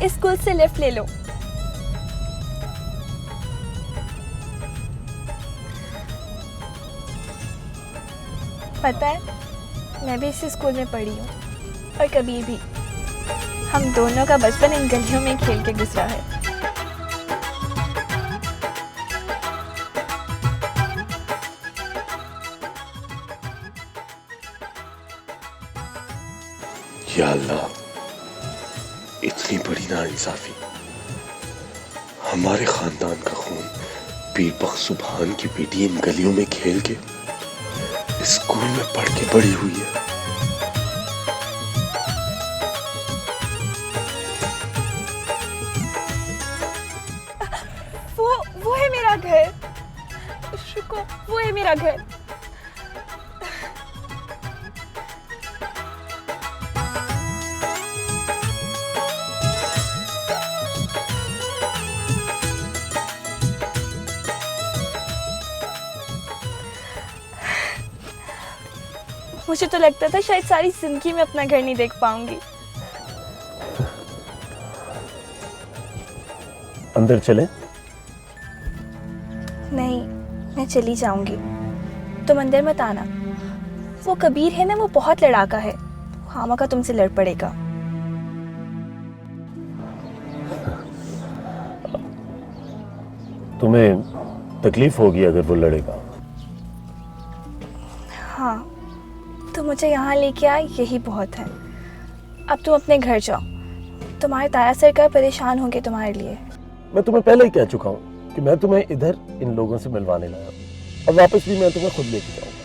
इस स्कूल से लिफ्ट ले लो। पता है, मैं भी इसी स्कूल में पढ़ी हूँ और कभी भी हम दोनों का बचपन इन गलियों में खेल के गुजरा है। या अल्लाह, इतनी बड़ी नाइंसाफी। हमारे खानदान का खून पीर बख्श सुभान की बेटी इन गलियों में खेल के स्कूल में पढ़ के बड़ी हुई है। वो है मेरा घर। रुको, वो है मेरा घर। मुझे तो लगता था शायद सारी जिंदगी में अपना घर नहीं देख पाऊंगी। अंदर चले? नहीं, मैं चली जाऊंगी। तुम अंदर मत आना। वो कबीर है ना, वो बहुत लड़ाका है। खामा का तुमसे लड़ पड़ेगा। तुम्हें तकलीफ होगी अगर वो लड़ेगा? हाँ, तो मुझे यहाँ लेके आए, यही बहुत है। अब तुम अपने घर जाओ। तुम्हारे ताया सरकार परेशान होंगे तुम्हारे लिए। मैं तुम्हें पहले ही कह चुका हूँ कि मैं तुम्हें इधर इन लोगों से मिलवाने लाया हूँ। अब वापस भी मैं तुम्हें खुद लेके जाऊंगा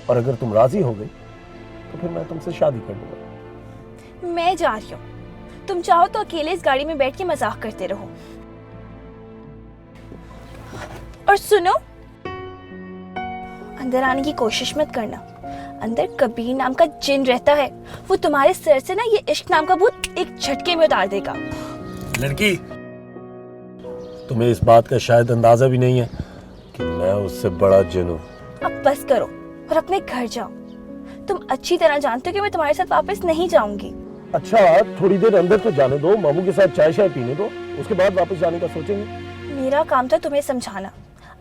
और अगर तुम राजी हो गई तो फिर मैं तुमसे शादी कर लूंगा। मैं जा रही हूँ। तुम चाहो तो अकेले इस गाड़ी में बैठ के मजाक करते रहो। और सुनो, अंदर आने की कोशिश मत करना। अंदर कबीर नाम का जिन रहता है। वो तुम्हारे सर से ना ये इश्क नाम का भूत एक झटके में उतार देगा। लड़की, तुम्हें इस बात का शायद अंदाजा भी नहीं है कि मैं उससे बड़ा जिन हूँ। अब बस करो और अपने घर जाओ। तुम अच्छी तरह जानते हो कि मैं तुम्हारे साथ वापस नहीं जाऊंगी। अच्छा, थोड़ी देर अंदर तो जाने दो, मामू के साथ चाय शाय पीने दो, उसके बाद वापस जाने का सोचेंगे। मेरा काम था तुम्हें समझाना।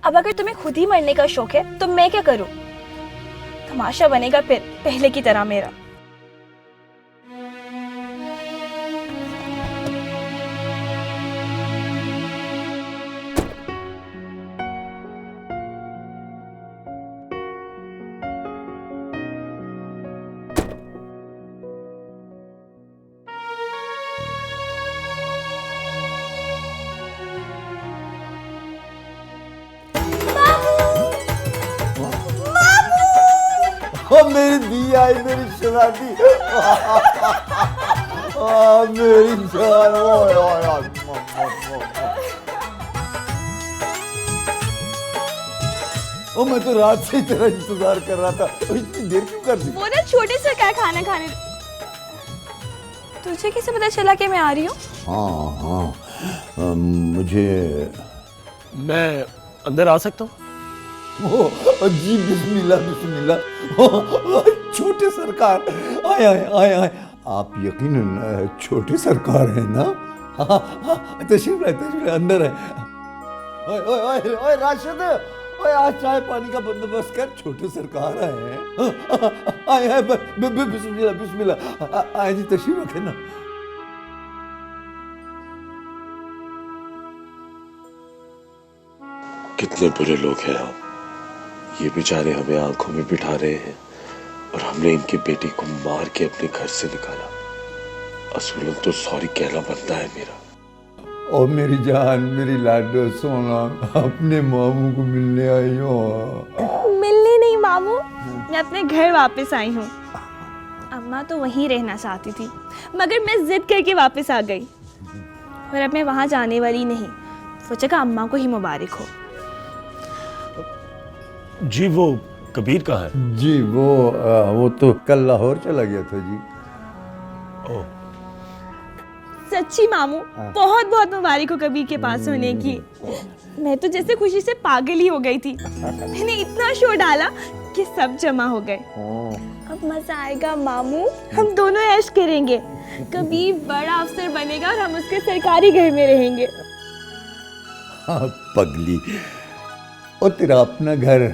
अब अगर तुम्हें खुद ही मरने का शौक है तो मैं क्या करूं? तमाशा बनेगा फिर पहले की तरह मेरा। ओ मेरी दी आई, मेरी शराबी। मेरी जान। ओ मैं तो रात से ही तेरा इंतजार कर रहा था। इतनी देर क्यों कर दी? वो ना छोटे से क्या खाना खाने। तुझे कैसे पता चला कि मैं आ रही हूँ? हाँ, मुझे। मैं अंदर आ सकता हूँ? जी बिस्मिल्लाह बिस्मिल्लाह। छोटे सरकार, आए आए आए आए। आप यकीनन छोटे सरकार हैं ना? हाँ, तशरीफ लाए अंदर है। ओए ओए ओए ओए राशिद, ओए आज चाय पानी का बंदोबस्त कर, छोटे सरकार आए। आए आए बिस्मिल्लाह बिस्मिल्लाह। आए जी, तशरीफ रखें ना। कितने बुरे लोग हैं आप। ये बेचारे हमें आंखों में बिठा रहे हैं और हमने इनकी बेटी को मार के अपने घर से निकाला। असूलन तो सॉरी कहना बनता है मेरा। और मेरी जान, मेरी लाडो सोना, अपने मामू को मिलने आई हो? मिलने नहीं मामू, मैं अपने घर वापस आई हूँ। अम्मा तो वहीं रहना चाहती थी मगर मैं जिद करके वापस आ गई और अब मैं वहाँ जाने वाली नहीं। वो जगह अम्मा को ही मुबारक हो। जी, वो कबीर कहाँ है? जी वो तो कल लाहौर चला गया था जी। ओह, सच्ची मामू, बहुत बहुत मुबारक हो कबीर के पास होने की। मैं तो जैसे खुशी से पागल ही हो गई थी। मैंने इतना शोर डाला कि सब जमा हो गए। अब मजा आएगा मामू, हम दोनों ऐश करेंगे। कभी बड़ा अफसर बनेगा और हम उसके सरकारी घर में रहेंगे। हाँ पगली, और तेरा अपना घर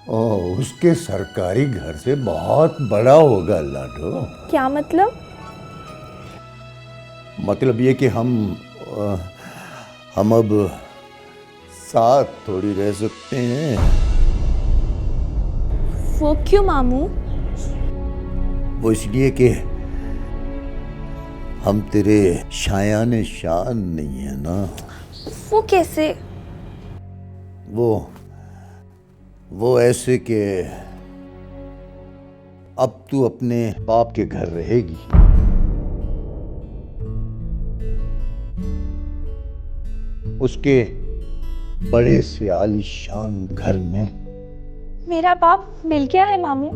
उसके सरकारी घर से बहुत बड़ा होगा लाडो। क्या मतलब? मतलब ये कि हम अब साथ थोड़ी रह सकते हैं। वो क्यों मामू? वो इसलिए कि हम तेरे शायाने शान नहीं है ना। वो कैसे? वो ऐसे कि अब तू अपने बाप के घर रहेगी। उसके बड़े से आलीशान घर में। मेरा बाप मिल गया है मामू?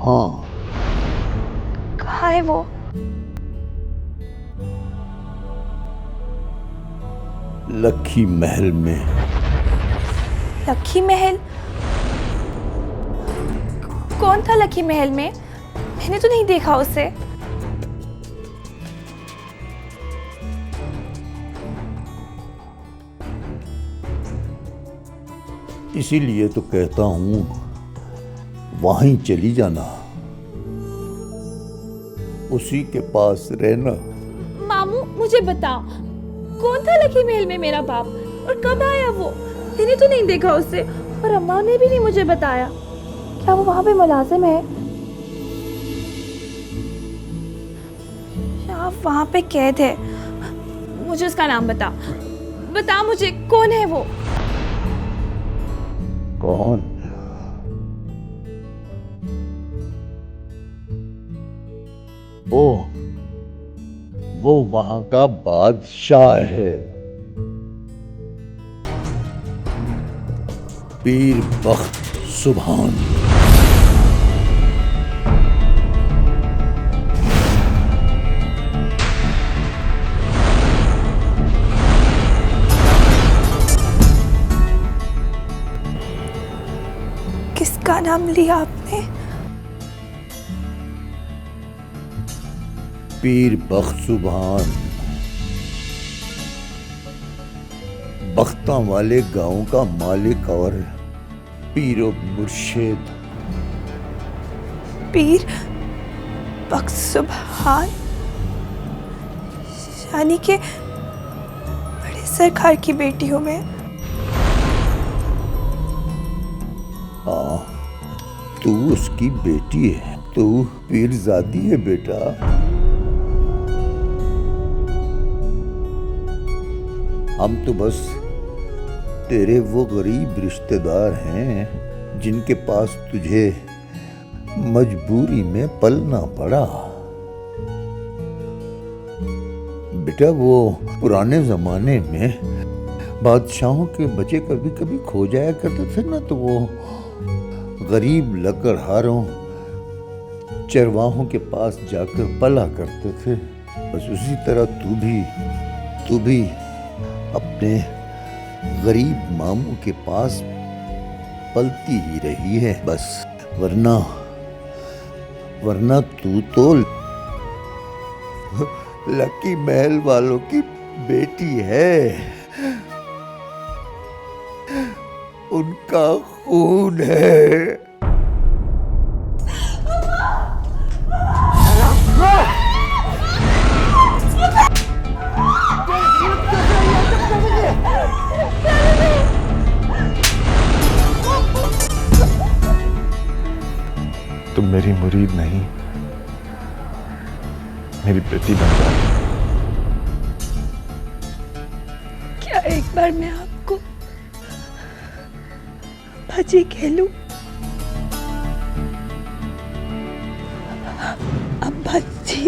हाँ, कहाँ है वो? लखी महल में। लखी महल? कौन था लखी महल में? मैंने तो नहीं देखा उसे। इसीलिए तो कहता हूं वहीं चली जाना, उसी के पास रहना। मामू मुझे बता, कौन था लखी महल में मेरा बाप और कब आया वो? मैंने तो नहीं देखा उसे और अम्मा ने भी नहीं मुझे बताया। क्या वो वहां पे मुलाजिम है या वहां पे कैद है? मुझे उसका नाम बता, बता मुझे, कौन है वो? कौन? वो वहां का बादशाह है, पीर बख्त सुभान। किसका नाम लिया आपने? पीर बख्त सुभान बख्ता वाले गांव का मालिक और पीरो मुर्शिद। पीर बख्त सुभान, यानी के बड़े सरकार की बेटी हूँ मैं। हाँ, तू उसकी बेटी है, तू पीरजादी है बेटा। हम तो बस तेरे वो गरीब रिश्तेदार हैं जिनके पास तुझे मजबूरी में पलना पड़ा। बेटा, वो पुराने जमाने में बादशाहों के बच्चे कभी कभी खो जाया करते थे ना, तो वो गरीब लकड़हारों चरवाहों के पास जाकर पला करते थे। बस उसी तरह तू भी अपने गरीब मामू के पास पलती ही रही है बस। वरना तू तो लकी महल वालों की बेटी है, उनका खून है। तुम मेरी मुरीद नहीं, मेरी बेटी बन जाओ। क्या एक बार मैं आपको भजी कह लूं? अब्बा जी।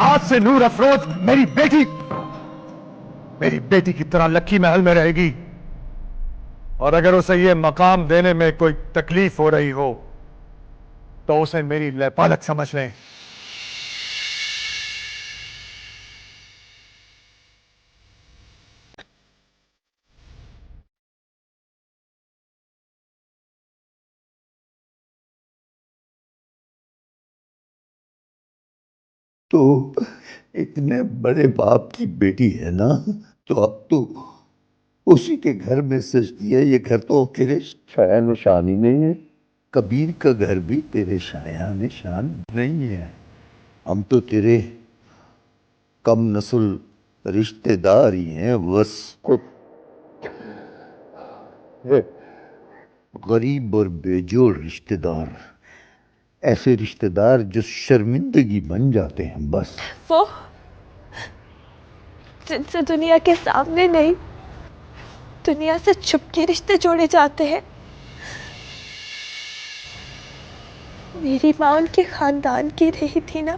आज से नूर अफरोज मेरी बेटी की तरह लक्की महल में रहेगी, और अगर उसे यह मकाम देने में कोई तकलीफ हो रही हो तो उसे मेरी लैपालक समझ लें। तो इतने बड़े बाप की बेटी है ना, तो अब तो उसी के घर में सजती है। ये घर तो तेरे शाया निशान ही नहीं है। कबीर का घर भी तेरे शाया निशान नहीं है। हम तो तेरे कम नस्ल रिश्तेदार ही हैं बस। गरीब और बेजोड़ रिश्तेदार, ऐसे रिश्तेदार जो शर्मिंदगी बन जाते हैं बस। वो जिनसे दुनिया के सामने नहीं, दुनिया से छुप के रिश्ते जोड़े जाते हैं। मेरी माँ उनके खानदान की रही थी ना,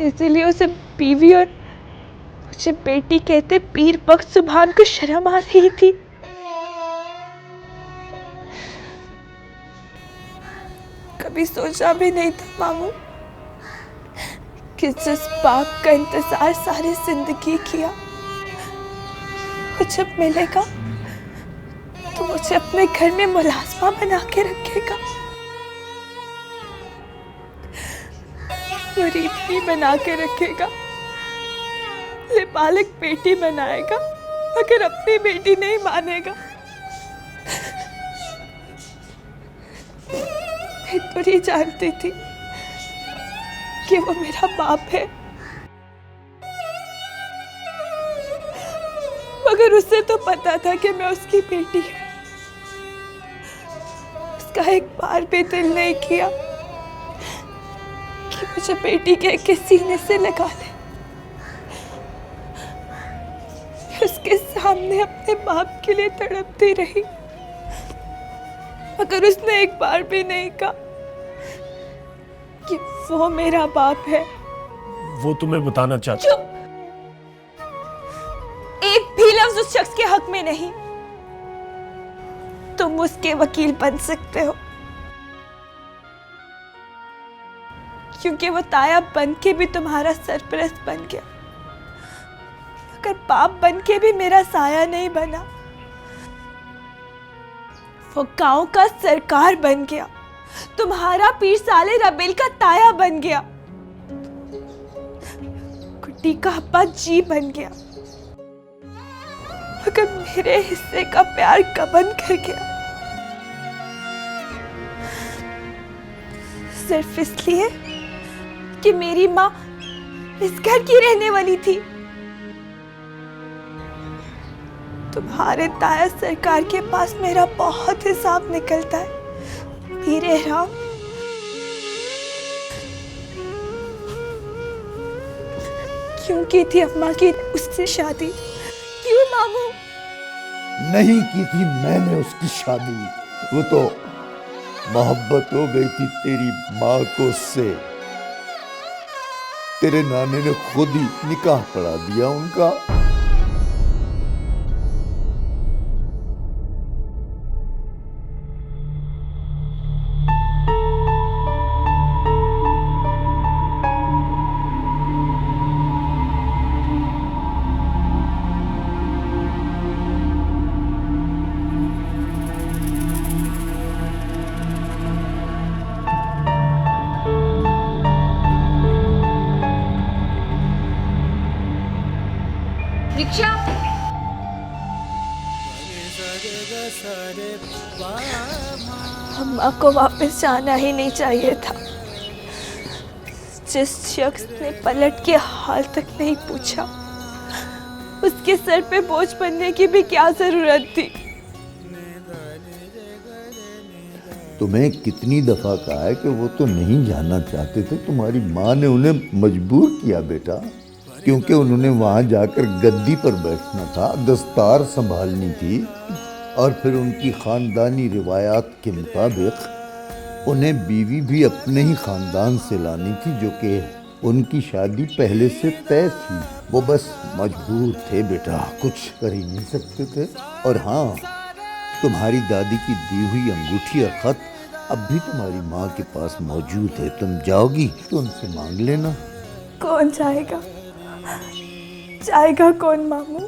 इसीलिए उसे बीवी और मुझे बेटी कहते पीर वक्त सुभान को शर्म आ रही थी। कभी सोचा भी नहीं था मामू कि जिस बाप का इंतजार सारी जिंदगी किया, वो जब मिलेगा तो मुझे अपने घर में मुलाजमा बना के रखेगा, मुरीद भी बना के रखेगा, लिबालिक बेटी बनाएगा, मगर अपनी बेटी नहीं मानेगा। मैं तो नहीं जानती थी कि वो मेरा बाप है, मगर उसे तो पता था कि मैं उसकी बेटी हूँ। उसका एक बार भी दिल नहीं किया कि मुझे बेटी के सीने से लगा ले। उसके सामने अपने बाप के लिए तड़पती रही, मगर उसने एक बार भी नहीं कहा कि वो मेरा बाप है। वो तुम्हें बताना चाहता। चुप! एक भी लफ्ज उस शख्स के हक में नहीं। तुम उसके वकील बन सकते हो, क्योंकि वो ताया बन के भी तुम्हारा सरपरस्त बन गया, मगर बाप बन के भी मेरा साया नहीं बना। वो गांव का सरकार बन गया, तुम्हारा पीर साले रबेल का ताया बन गया, गुड्डी का अब्बा जी बन गया, मगर मेरे हिस्से का प्यार कबन कर गया, सिर्फ इसलिए कि मेरी माँ इस घर की रहने वाली थी। तुम्हारे ताया सरकार के पास मेरा बहुत हिसाब निकलता है मीरे राम। क्यों की थी अम्मा की उससे शादी? क्यों मामू? नहीं की थी मैंने उसकी शादी, वो तो मोहब्बत हो गई थी तेरी माँ को उससे। तेरे नाने ने खुद ही निकाह पढ़ा दिया उनका। रिक्शा। अम्मा को वापस जाना ही नहीं चाहिए था। जिस शख्स ने पलट के हाल तक नहीं पूछा, उसके सर पे बोझ बनने की भी क्या जरूरत थी? तुम्हें कितनी दफा कहा है कि वो तो नहीं जाना चाहते थे। तुम्हारी माँ ने उन्हें मजबूर किया बेटा, क्योंकि उन्होंने वहां जाकर गद्दी पर बैठना था, दस्तार संभालनी थी, और फिर उनकी खानदानी रिवायात के मुताबिक उन्हें बीवी भी अपने ही खानदान से लानी थी, जो कि उनकी शादी पहले से तय थी। वो बस मजबूर थे बेटा, कुछ कर ही नहीं सकते थे। और हाँ, तुम्हारी दादी की दी हुई अंगूठी और खत अब भी तुम्हारी माँ के पास मौजूद है। तुम जाओगी तो उनसे मांग लेना। कौन जाएगा? जाएगा कौन मामू?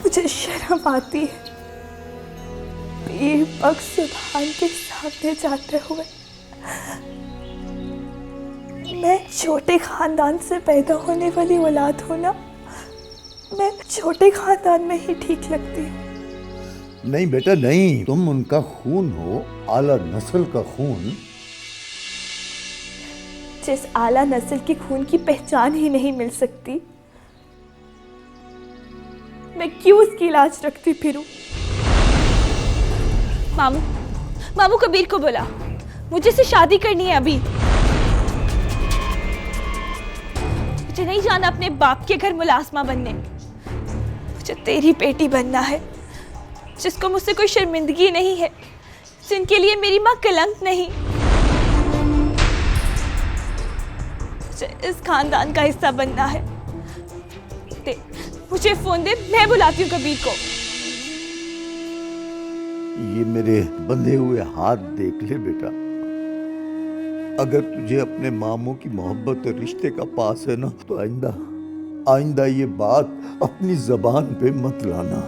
मुझे शर्म आती है पीर पग सुभान के सामने जाते हुए। मैं छोटे खानदान से पैदा होने वाली औलाद हूँ ना, मैं छोटे खानदान में ही ठीक लगती हूँ। नहीं बेटा नहीं, तुम उनका खून हो, आला नस्ल का खून। जिस आला नस्ल के खून की पहचान ही नहीं मिल सकती, मैं क्यों उसकी लाज रखती फिरूं? मामू, मामू कबीर को बुला, मुझे से शादी करनी है अभी। मुझे नहीं जाना अपने बाप के घर मुलाजमा बनने, मुझे तेरी बेटी बनना है, जिसको मुझसे कोई शर्मिंदगी नहीं है, जिनके लिए मेरी माँ कलंक नहीं। मुझे इस खानदान का हिस्सा बनना है। दे, मुझे फोन दे, मैं बुलाती हूँ कबीर को। ये मेरे बंधे हुए हाथ देख ले बेटा, अगर तुझे अपने मामू की मोहब्बत और रिश्ते का पास है ना, तो आइंदा ये बात अपनी जबान पे मत लाना।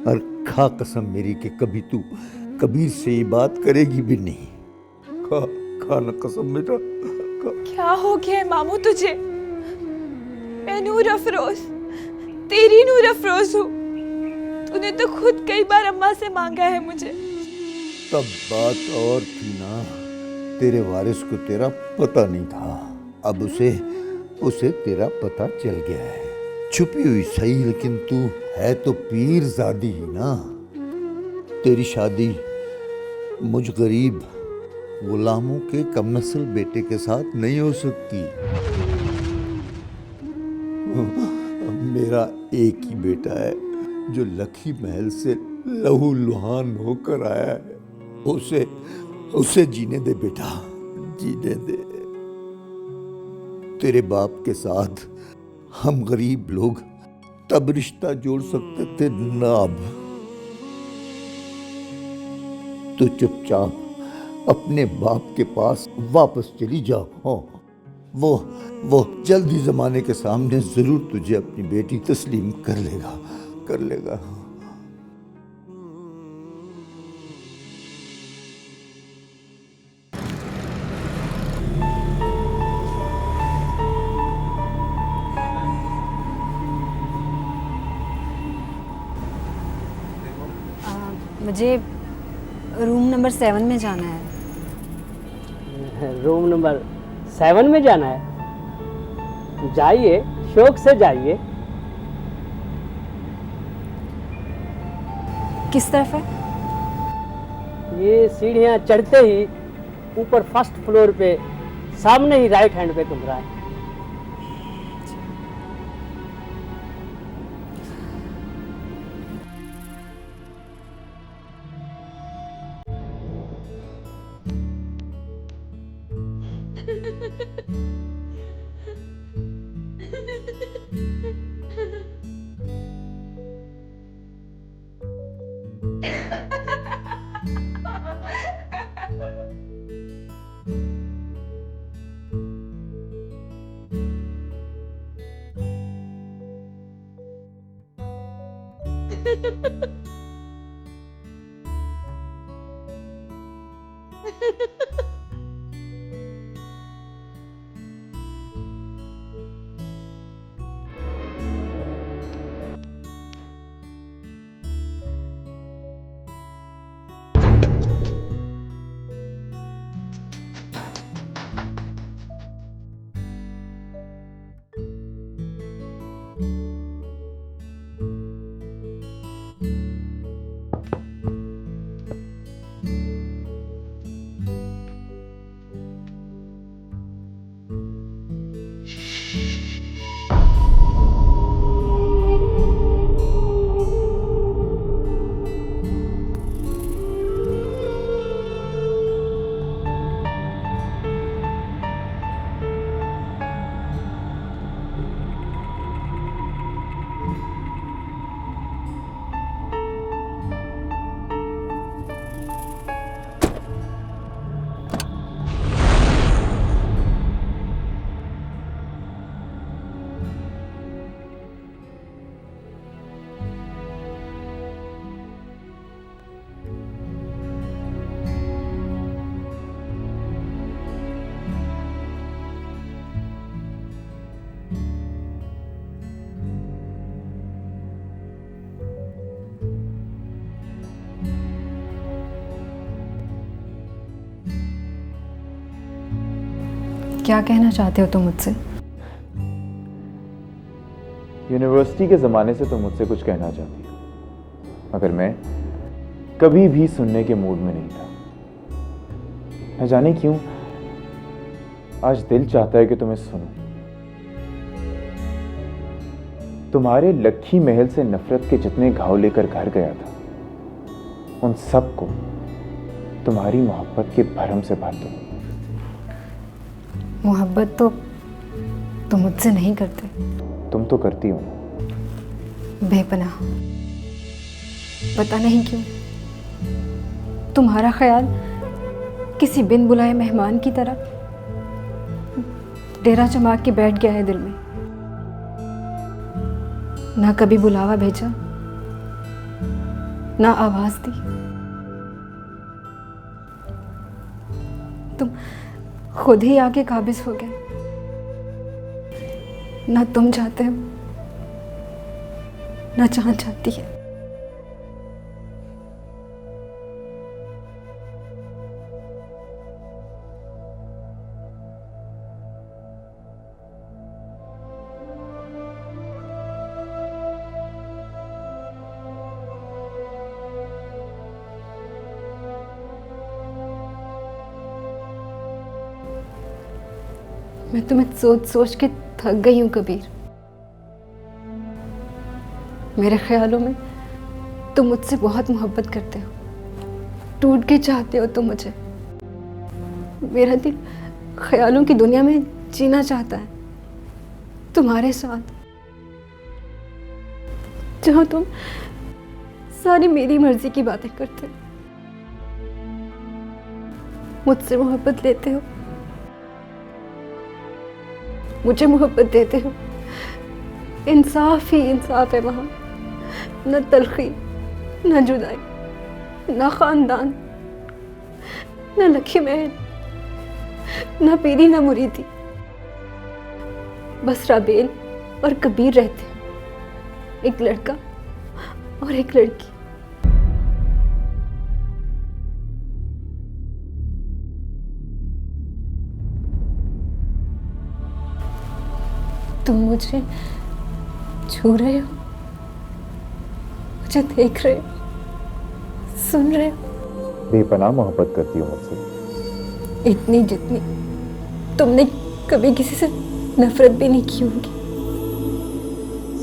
और खा कसम मेरी कि कभी तू कबीर से ये बात करेगी भी नहीं। खा ना कसम बेटा, खा। क्या हो गया है मामू तुझे? मैं नूर अफरोज, तेरी नूर अफरोज हूँ। तूने तो खुद कई बार अम्मा से मांगा है मुझे। तब बात और थी ना, तेरे वारिस को तेरा पता नहीं था, अब उसे तेरा पता चल गया है। छुपी हुई सही, लेकिन तू है तो पीरजादी ही ना। तेरी शादी मुझ गरीब गुलामों के कम नस्ल बेटे के साथ नहीं हो सकती। मेरा एक ही बेटा है जो लखी महल से लहू लुहान होकर आया है। उसे जीने दे बेटा, जीने दे। तेरे बाप के साथ हम गरीब लोग तब रिश्ता जोड़ सकते थे ना। अब तो चुपचाप अपने बाप के पास वापस चली जाओ। वो जल्दी जमाने के सामने जरूर तुझे अपनी बेटी तस्लीम कर लेगा। मुझे रूम नंबर 7 में जाना है। रूम नंबर 7 में जाना है? जाइए, शौक से जाइए। किस तरफ है? ये सीढ़ियाँ चढ़ते ही ऊपर फर्स्ट फ्लोर पे सामने ही राइट हैंड पे कमरा है। क्या कहना चाहते हो तुम मुझसे? यूनिवर्सिटी के ज़माने से तुम मुझसे कुछ कहना चाहती हो, मगर मैं कभी भी सुनने के मूड में नहीं था। न जाने क्यों आज दिल चाहता है कि तुम्हें सुनूं। तुम्हारे लक्की महल से नफरत के जितने घाव लेकर घर गया था, उन सबको तुम्हारी मोहब्बत के भरम से भर दो। मोहब्बत तो तुम मुझसे नहीं करते। तुम तो करती हो ना। बेपनाह। पता नहीं क्यों तुम्हारा ख्याल किसी बिन बुलाए मेहमान की तरह डेरा जमा के बैठ गया है दिल में। ना कभी बुलावा भेजा, ना आवाज दी। तुम खुद ही आके काबिज हो गए। ना तुम चाहते हो, ना चाहत चाहती है। मैं तुम्हें सोच सोच के थक गई हूं कबीर। मेरे ख्यालों में तुम मुझसे बहुत मोहब्बत करते हो, टूट के चाहते हो तुम मुझे। मेरा दिल ख्यालों की दुनिया में जीना चाहता है तुम्हारे साथ, जहां तुम सारी मेरी मर्जी की बातें करते हो, मुझसे मोहब्बत लेते हो, मुझे मोहब्बत देते हो। इंसाफ ही इंसाफ है वहां। न तलखी, न जुदाई, न खानदान, न लखी महल, न पीरी, न मुरीदी। बस राबेल और कबीर रहते हैं, एक लड़का और एक लड़की। तुम मुझे छू रहे हो, मुझे देख रहे हो, सुन रहे हो। बेपनाह मोहब्बत करती हो मुझसे, इतनी जितनी तुमने कभी किसी से नफरत भी नहीं की होगी।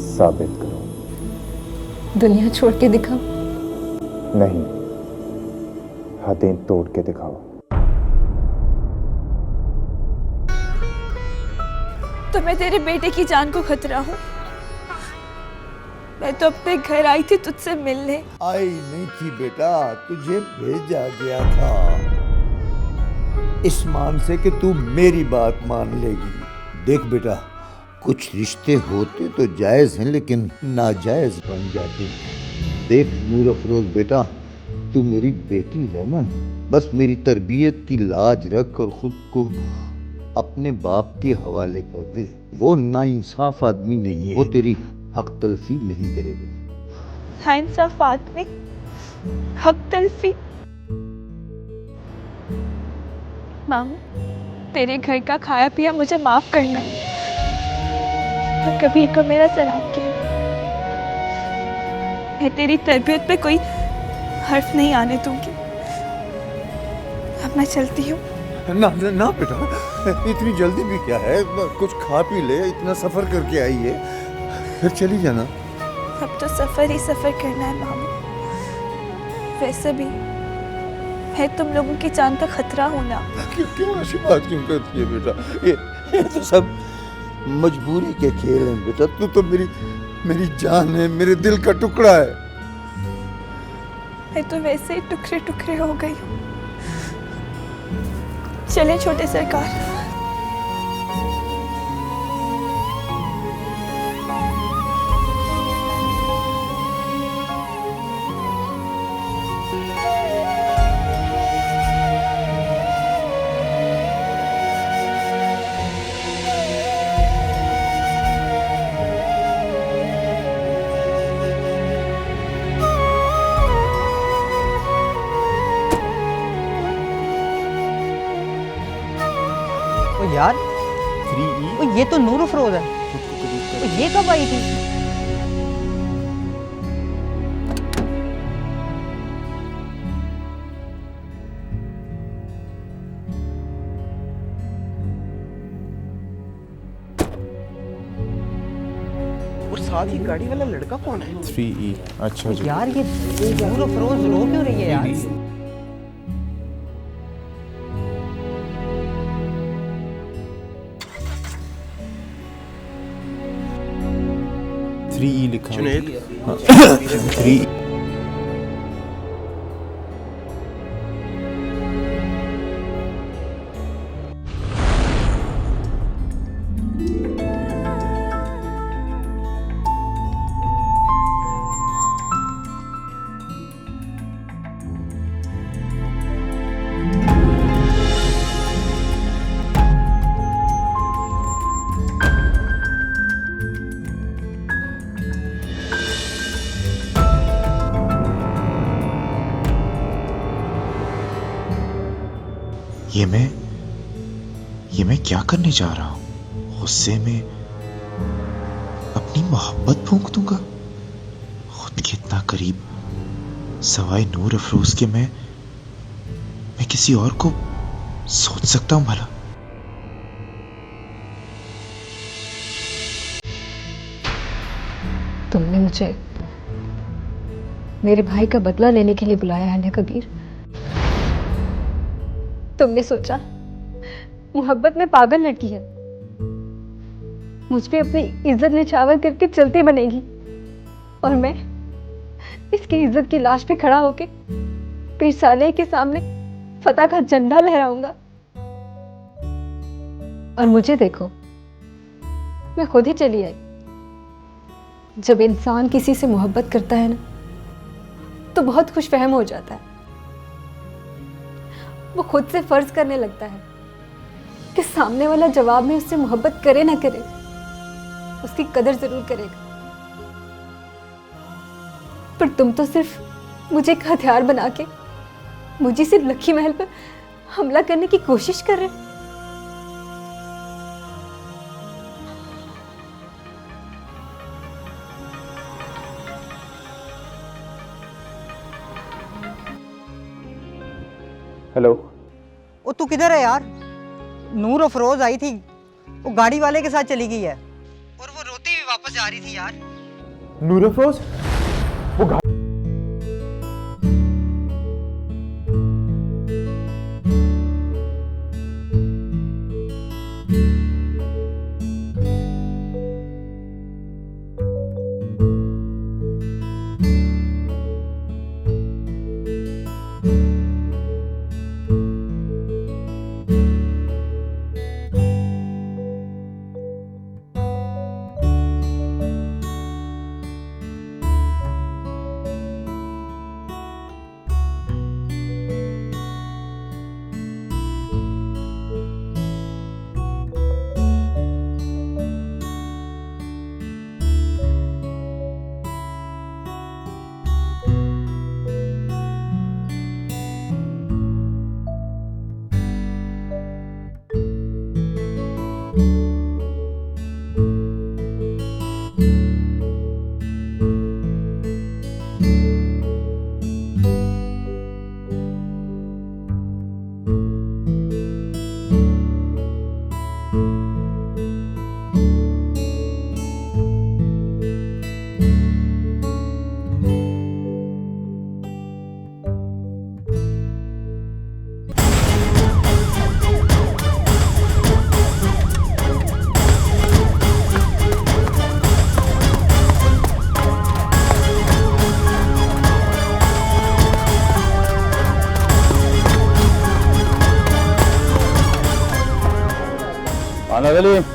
साबित करो। दुनिया छोड़ के दिखाओ। नहीं, हदें तोड़ के दिखाओ। तो मैं तेरे बेटे की जान को खतरा हूँ। मैं तो अपने घर आई थी तुझसे मिलने। आई नहीं थी बेटा, तुझे भेजा गया था इस मान से कि तू मेरी बात मान लेगी। देख बेटा, कुछ रिश्ते होते तो जायज हैं लेकिन नाजायज बन जाते। देख नूर अफरोज बेटा, तू मेरी बेटी है ना, बस मेरी तरबियत की लाज रख और खुद को अपने बाप के हवाले कर दे। वो नाइंसाफ आदमी नहीं है, वो तेरी हक तलफी नहीं करेगा। नाइंसाफ आदमी, हक तलफी। मामू, तेरे घर का खाया पिया मुझे माफ करना, तो कबीर को मेरा सलाम किया। मैं तेरी तरबियत पे कोई हर्फ नहीं आने दूंगी। अब मैं चलती हूँ। ना ना ना बेटा, इतनी जल्दी भी क्या है, कुछ खा पी ले, इतना सफर करके आई है, फिर चली जाना। अब तो सफर ही सफर करना है मामू। वैसे भी है तुम लोगों की जान का खतरा होना। क्यों ऐसी बात क्यों करती है बेटा? ये तो सब मजबूरी के खेल हैं बेटा। तू तो मेरी जान है, मेरे दिल का टुकड़ा है। मैं तो वैसे ही टुकड़े टुकड़े हो गई हूँ। चले छोटे सरकार। यार ओ, ये तो नूर अफरोज है। ओ, ये कब आई थी? और साथ ही गाड़ी वाला लड़का कौन है? 3E। अच्छा जी। यार ये नूर अफरोज रो क्यों रही है यार? 3E लिखा है। जुनैद, हाँ, 3E। ये मैं क्या करने जा रहा हूं? गुस्से में अपनी मोहब्बत फूंक दूंगा खुद के इतना करीब, सवाए नूर अफरोज के मैं किसी और को सोच सकता हूं भला? तुमने मुझे मेरे भाई का बदला लेने के लिए बुलाया है ना कबीर? तुमने सोचा मोहब्बत में पागल लड़की है, मुझ पे अपनी इज्जत निछावर करके चलती बनेगी और मैं इसकी इज्जत की लाश पे खड़ा होके पीर साले के सामने फतह का झंडा लहराऊंगा। और मुझे देखो, मैं खुद ही चली आई। जब इंसान किसी से मोहब्बत करता है ना, तो बहुत खुशफहम हो जाता है। वो खुद से फर्ज करने लगता है कि सामने वाला जवाब में उससे मोहब्बत करे ना करे, उसकी कदर जरूर करेगा। पर तुम तो सिर्फ मुझे एक हथियार बना के मुझे सिर्फ लक्की महल पर हमला करने की कोशिश कर रहे। हेलो। ओ तू किधर है यार? नूर अफरोज आई थी, वो गाड़ी वाले के साथ चली गई है और वो रोती हुई वापस जा रही थी यार। नूर अफरोज? वो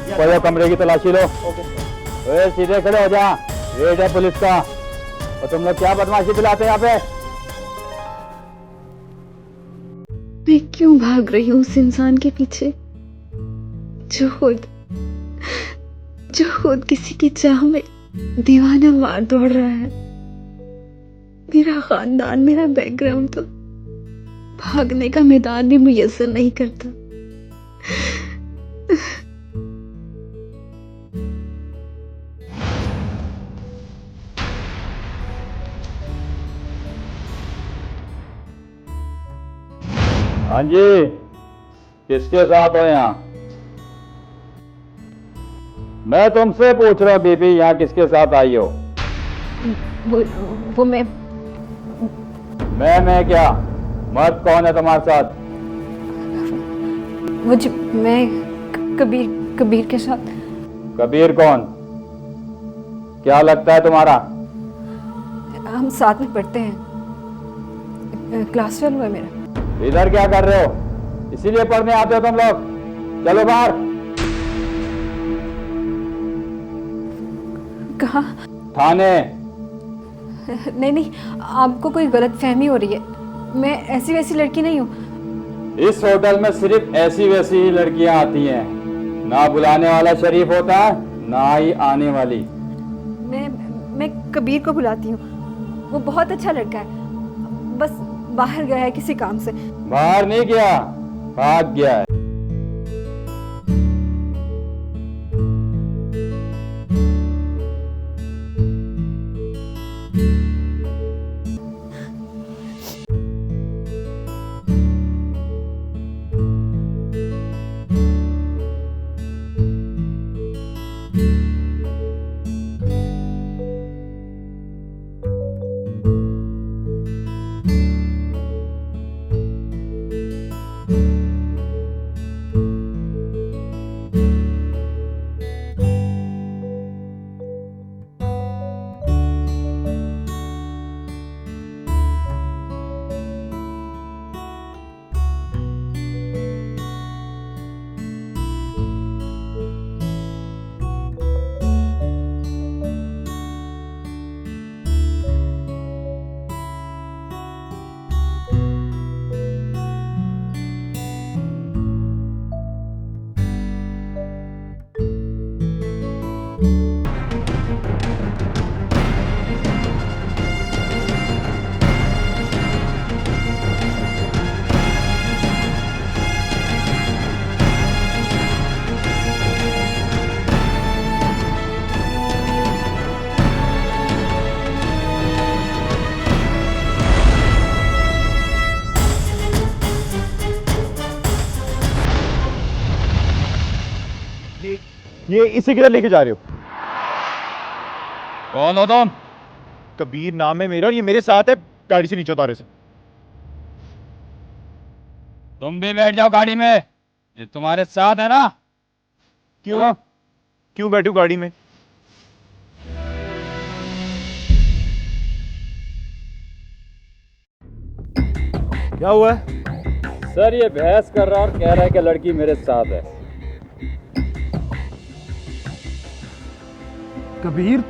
पहले कमरे की तलाशी लो। ओए सीधे खड़े हो जा, रेड है पुलिस का। और तुम लोग क्या बदमाशी दिलाते हैं यहाँ पे? मैं क्यों भाग रही हूँ उस इंसान के पीछे जो खुद किसी की चाह में दीवाना मार दौड़ रहा है? मेरा खानदान, मेरा बैकग्राउंड तो भागने का मैदान भी मुयस्सर नहीं करता। हाँ जी, किसके साथ हो यहाँ? मैं तुमसे पूछ रहा हूँ बीबी, यहाँ किसके साथ आई हो? वो मैं क्या? मर्द कौन है तुम्हारे साथ? वो जी मैं कबीर के साथ। कबीर कौन? क्या लगता है तुम्हारा? हम साथ में पढ़ते हैं, क्लास फेल हुआ है मेरा। इधर क्या कर रहे हो? इसीलिए पढ़ने आते हो तुम लोग? चलो बाहर। कहाँ? थाने। नहीं, आपको कोई गलत फहमी हो रही है। मैं ऐसी वैसी लड़की नहीं हूँ। इस होटल में सिर्फ ऐसी वैसी ही लड़कियां आती हैं। ना बुलाने वाला शरीफ होता है, ना ही आने वाली। मैं कबीर को बुलाती हूँ। वो बहुत अच्छा लड़का है, बस बाहर गया है किसी काम से। बाहर नहीं गया, भाग गया है। ये इसे किधर लेके जा रहे हो? कौन हो तुम? कबीर नाम है मेरा और ये मेरे साथ है, गाड़ी से नीचे उतारे से। तुम भी बैठ जाओ गाड़ी में, ये तुम्हारे साथ है ना? क्यों बैठू गाड़ी में? क्या हुआ है? सर ये बहस कर रहा और कह रहा है कि लड़की मेरे साथ है। कबीर,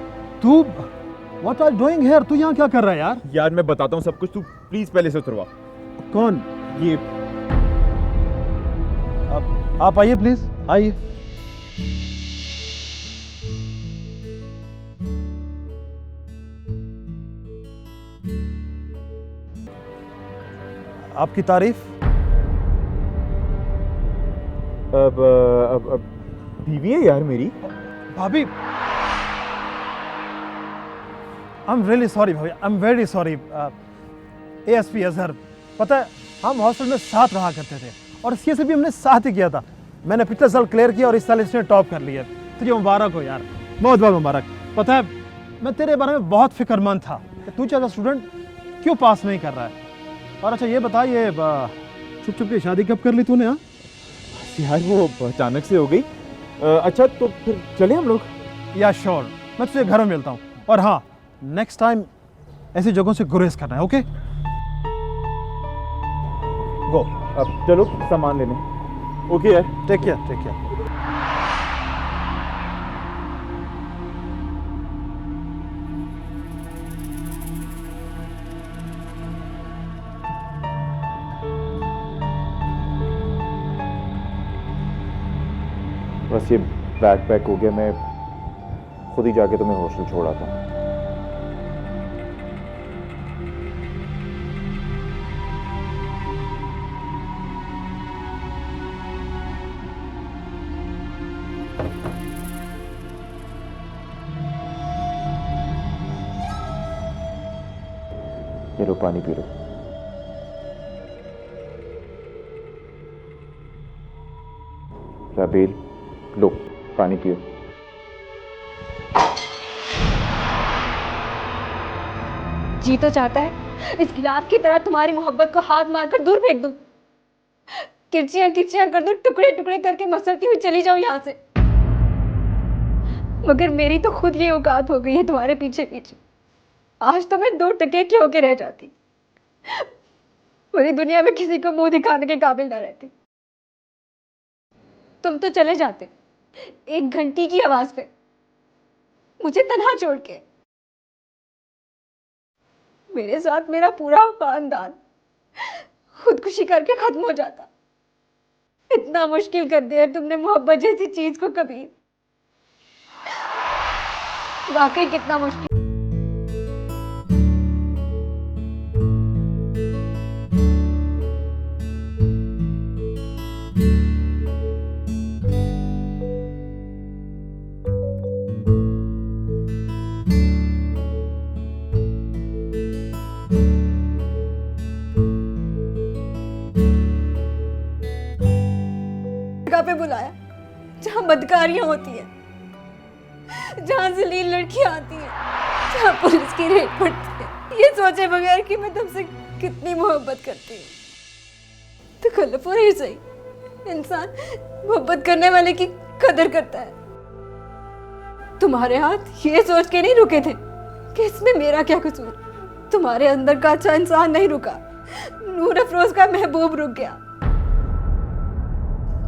तू व्हाट आर डूइंग हियर? तू यहाँ क्या कर रहा है यार? यार मैं बताता हूँ सब कुछ, तू प्लीज पहले से उतरवा। कौन? ये आप आइए प्लीज, आइए। आपकी तारीफ। अब बीवी है यार मेरी। भाभी, आई एम रियली सॉरी भाभी, I am very sorry. ASP Azhar, पता है हम हॉस्टल में साथ रहा करते थे और सीएसए भी हमने साथ ही किया था। मैंने पिछले साल क्लियर किया और इस साल इसने टॉप कर लिया। तुझे मुबारक हो यार, बहुत बहुत मुबारक। पता है मैं तेरे बारे में बहुत फिक्रमंद था कि तू एज स्टूडेंट क्यों पास नहीं कर रहा है। और अच्छा ये बता, ये छुप छुप के शादी कब कर ली तूने? हाँ यार वो अचानक से हो गई। अच्छा तो फिर चले हम लोग? या श्योर, मैं तुझे घर में मिलता हूँ। और हाँ, नेक्स्ट टाइम ऐसी जगहों से गुरेज करना है, ओके? गो। अब चलो सामान लेने। ओके यार, टेक केयर, टेक केयर। बस ये बैग पैक हो गया, मैं खुद ही जाके तुम्हें हॉस्टल छोड़ आता हूँ। ये लो पानी पी लो। राबेल, लो पानी पियो। जी तो चाहता है इस गिलास की तरह तुम्हारी मोहब्बत को हाथ मारकर दूर फेंक दूं, किरचियां किरचियां कर दूं, टुकड़े टुकड़े करके मसलती हुई चली जाऊं यहाँ से। मगर मेरी तो खुद ये औकात हो गई है तुम्हारे पीछे पीछे। आज तो मैं 2 टके की होके रह जाती, पूरी दुनिया में किसी को मुंह दिखाने के काबिल ना रहती। तुम तो चले जाते 1 घंटी की आवाज पे, मुझे तन्हा छोड़ के। मेरे साथ मेरा पूरा खानदान खुदकुशी करके खत्म हो जाता। इतना मुश्किल कर दिया तुमने मोहब्बत जैसी चीज को कभी। वाकई कितना मुश्किल। जगह पे बुलाया जहां बदकारियां होती है, जहां जलील लड़कियां आती हैं, जहां पुलिस की रेड पड़ती है, ये सोचे बगैर कि मैं तुमसे कितनी मोहब्बत करती हूँ। तो कलपुर ही सही, इंसान मोहब्बत करने वाले की कदर करता है। तुम्हारे हाथ ये सोच के नहीं रुके थे कि इसमें मेरा क्या कसूर। तुम्हारे अंदर का अच्छा इंसान नहीं रुका, नूर अफरोज का महबूब रुक गया।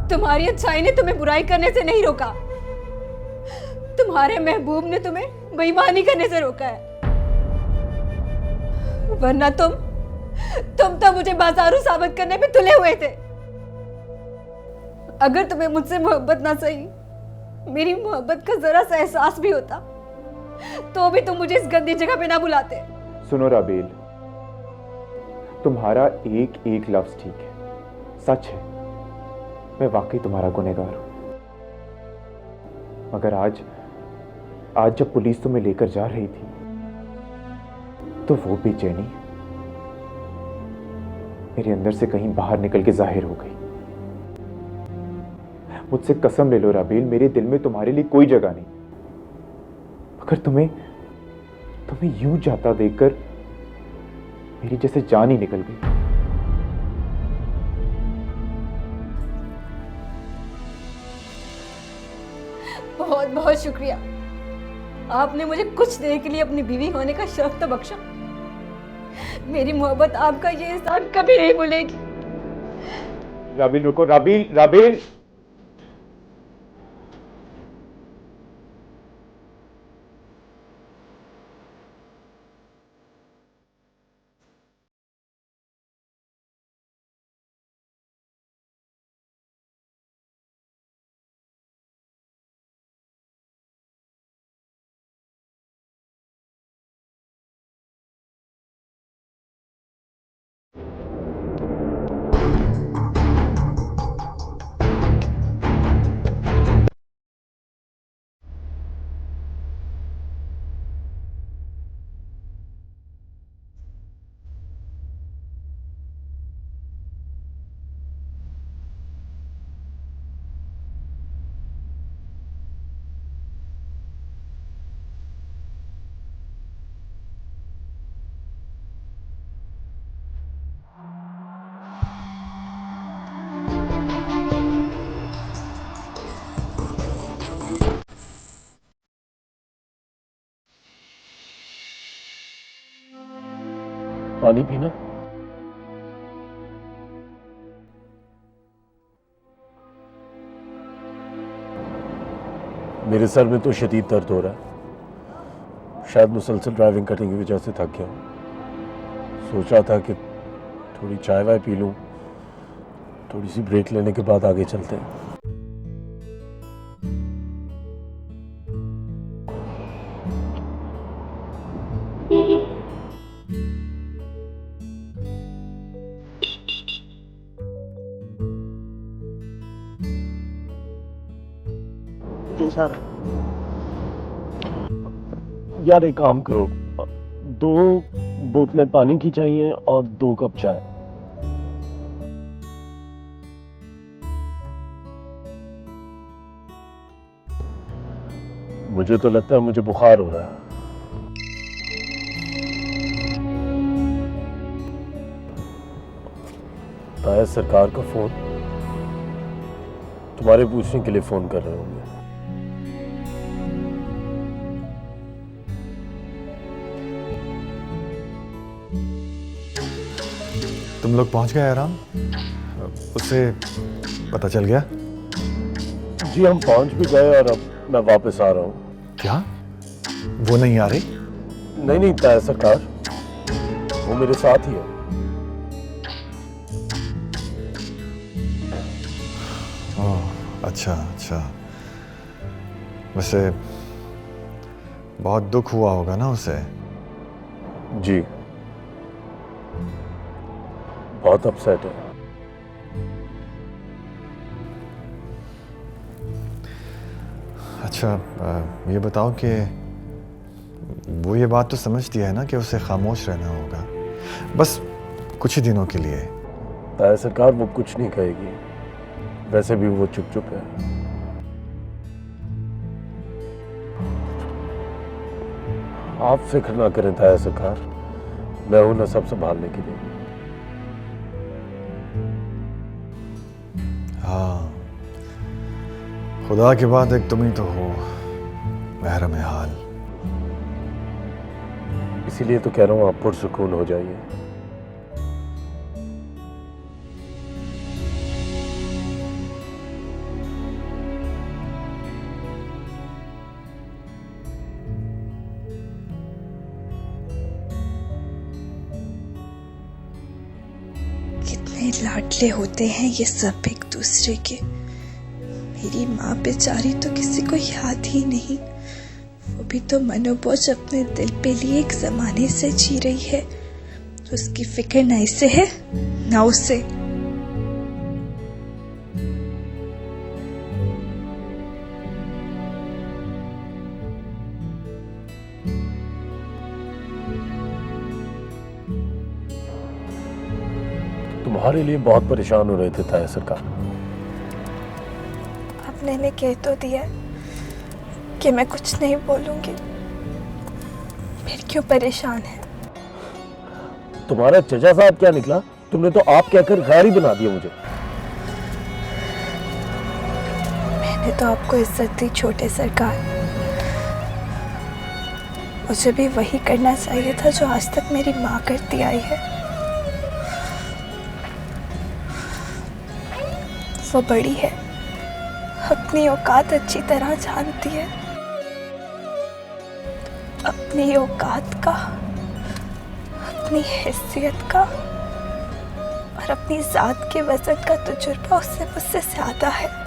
तुम्हारी अच्छाई ने तुम्हें बुराई करने से नहीं रोका, तुम्हारे महबूब ने तुम्हें बेईमानी करने से रोका है। वरना तुम तो मुझे बाजारू साबित करने पे तुले हुए थे। अगर तुम्हें मुझसे मोहब्बत ना सही, मेरी मोहब्बत का जरा सा एहसास भी होता, तो भी तुम मुझे इस गंदी जगह पे ना बुलाते। सुनो राबेल, तुम्हारा एक एक लफ्ज ठीक है, सच है, मैं वाकई तुम्हारा गुनहगार हूं। मगर आज जब पुलिस तुम्हें लेकर जा रही थी तो वो बेचैनी मेरे अंदर से कहीं बाहर निकल के जाहिर हो गई। मुझसे कसम ले लो राबेल, मेरे दिल में तुम्हारे लिए कोई जगह नहीं। मगर तुम्हें यूं जाता देखकर मेरी जैसे जान ही निकल गई। बहुत बहुत शुक्रिया, आपने मुझे कुछ देर के लिए अपनी बीवी होने का शर्फ तो बख्शा। मेरी मोहब्बत आपका ये एहसान कभी नहीं भूलेगी। राबेल रुको, राबेल। पानी पीना? मेरे सर में तो शदीद दर्द हो रहा है, शायद मुसलसल ड्राइविंग करने की वजह से थक गया हूं। सोच रहा था कि थोड़ी चाय वाय पी लूं, थोड़ी सी ब्रेक लेने के बाद आगे चलते हैं। सर यार एक काम करो, 2 बोतलें पानी की चाहिए और 2 कप चाय। मुझे तो लगता है मुझे बुखार हो रहा है। ताया सरकार का फोन, तुम्हारे पूछने के लिए फोन कर रहे होंगे। तुम लोग पहुंच गए आराम? उससे पता चल गया? जी हम पहुंच भी गए और अब मैं वापस आ रहा हूँ। क्या वो नहीं आ रही? नहीं ताया सरकार, वो मेरे साथ ही है। ओह अच्छा अच्छा। वैसे बहुत दुख हुआ होगा ना उसे? जी बहुत अपसेट है। अच्छा ये बताओ कि वो ये बात तो समझती है ना कि उसे खामोश रहना होगा, बस कुछ ही दिनों के लिए। ताया सरकार वो कुछ नहीं कहेगी, वैसे भी वो चुप चुप है। आप फिक्र ना करें ताया सरकार, मैं हूं ना सब संभालने के लिए। हाँ खुदा के बाद एक तुम ही तो हो महरम हाल। इसीलिए तो कह रहा हूं आप पुरसुकून हो जाइए। कितने लाडले होते हैं ये सब एक दूसरे के। मेरी माँ बेचारी तो किसी को याद ही नहीं, वो भी तो मनोबोझ अपने दिल पे लिए एक जमाने से जी रही है, तो उसकी फिक्र न इसे है न उसे। तुम्हारे लिए बहुत परेशान हो रहे थे ताया सरकार। अब मैंने कह तो दिया कि मैं कुछ नहीं बोलूंगी, फिर क्यों परेशान है? तुम्हारा चचा साहब क्या निकला? तुमने तो आप कहकर गैर ही बना दिया मुझे। मैंने तो आपको इज्जत दी छोटे सरकार, मुझे भी वही करना चाहिए था जो आज तक मेरी माँ करती आई है। वो बड़ी है, अपनी औकात अच्छी तरह जानती है, अपनी औकात का, अपनी हैसियत का और अपनी जात के वजन का तजुर्बा उससे मुझसे ज्यादा है।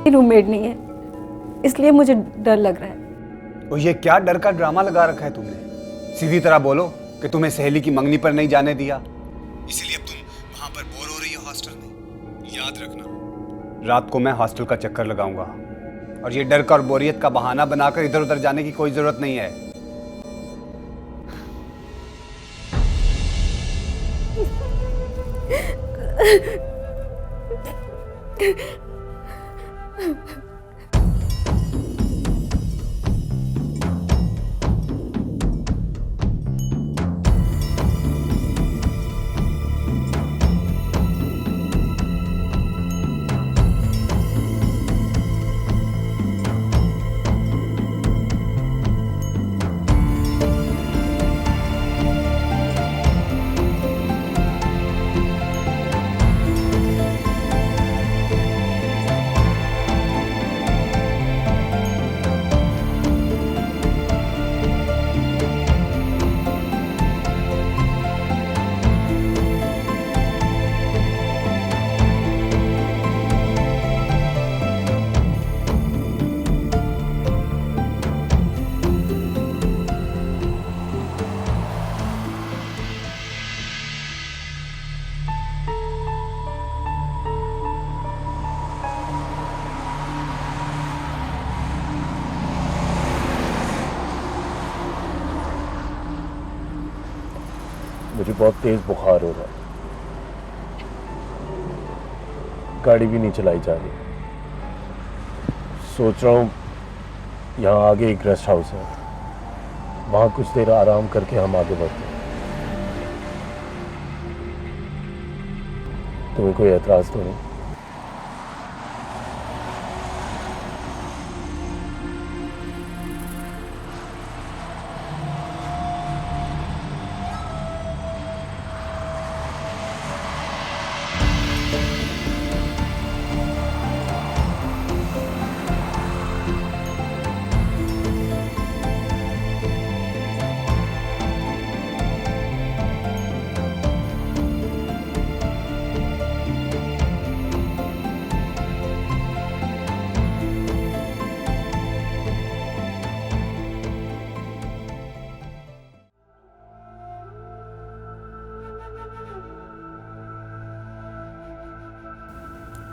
रूममेट नहीं है, इसलिए मुझे डर लग रहा है। और ये क्या डर का ड्रामा लगा रखा है तुमने? सीधी तरह बोलो कि तुम्हें सहेली की मंगनी पर नहीं जाने दिया, इसलिए अब तुम वहां पर बोर हो रही हो हॉस्टल में। याद रखना, रात को मैं हॉस्टल का चक्कर लगाऊंगा, और ये डर का और बोरियत का बहाना बनाकर इधर उधर जाने की कोई जरूरत नहीं है। मुझे बहुत तेज बुखार हो रहा है, गाड़ी भी नहीं चलाई जा रही। सोच रहा हूँ यहाँ आगे एक रेस्ट हाउस है, वहाँ कुछ देर आराम करके हम आगे बढ़ते हैं। तुम्हें कोई एतराज तो नहीं?